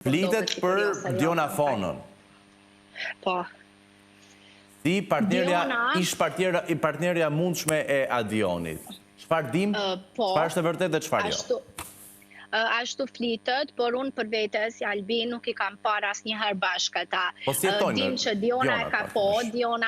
Flitet për Diona Fonën. Po. Si partnerja mundshme e Adionit. Çfarë dim? Çfarë është e vërtetë dhe çfarë jo? Ashtu flitet, por unë për vetes, si Albin, nuk i kam parë asnjëherë bashkë ata. Po si jetojnë? Dim që Diona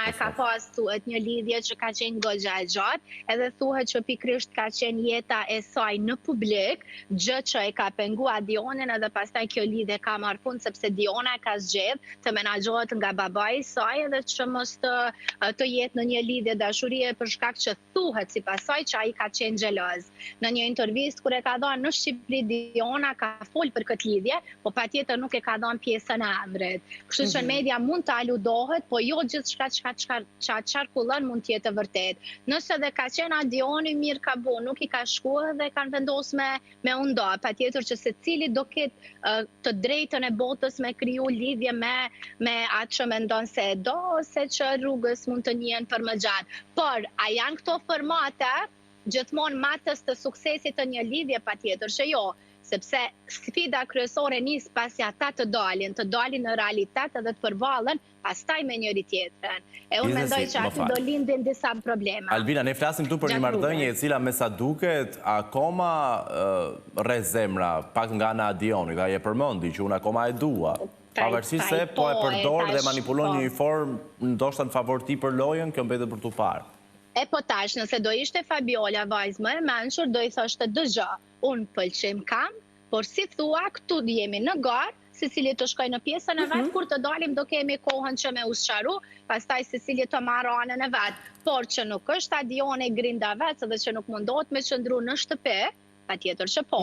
e ka pas thuhet një lidhje që ka qenë goxha e gjatë, edhe thuhet që pikrisht ka qenë jeta e saj në publik, gjë që e ka penguar Dionin, edhe pastaj kjo lidhje ka marrë fund sepse Diona e ka zgjedhë të menaxhohet nga babai i saj edhe që mos të jetë në një lidhje dashurie për shkak që thuhet sipas saj që ai ka qenë xheloz. Në një intervistë kur e ka dhënë në Shqipëri Diona ka fol për këtë lidhje, po patjetër nuk e ka dhënë pjesën e ëndrit. Kështu që media mund të aludohet, po jo gjithçka që çarkullon mund të jetë e vërtetë. Nëse dhe ka qenë Dioni mirë ka bu, nuk i ka shkuar dhe kanë vendosur me u ndo. Patjetër që secili do ketë të drejtën e botës me kriju lidhje me atë që mendon se e do, ose që rrugës mund të njihen për më gjatë. Por a janë këto formate gjithmonë matës të suksesit të një lidhje? Patjetër që jo, sepse sfida kryesore nis pasi ata të dalin në realitet edhe të përballen pastaj me njëri tjetrën. E unë mendoj që aty do lindin disa probleme. Albina, ne flasim këtu për një marrëdhënie e cila me sa duket akoma rre zemra, pak nga ana e Dionit, ai e përmendi që unë akoma e dua. Pavarësisht se po e përdor dhe manipulon një formë ndoshta në favor ti për lojën, kjo mbetet për tu parë. E po tash, nëse do ishte Fabiola vajzë më e mençur, do i thoshte dëgjoj, unë pëlqem kam, por si thua, këtu jemi në garë, secili të shkoj në pjesën e vet, kur të dalim do kemi kohën që me usqaru, pastaj secili të marrë anën e vet. Por që nuk është Dioni grinda vet, edhe që nuk mundohet me qëndru në shtëpi, patjetër që po.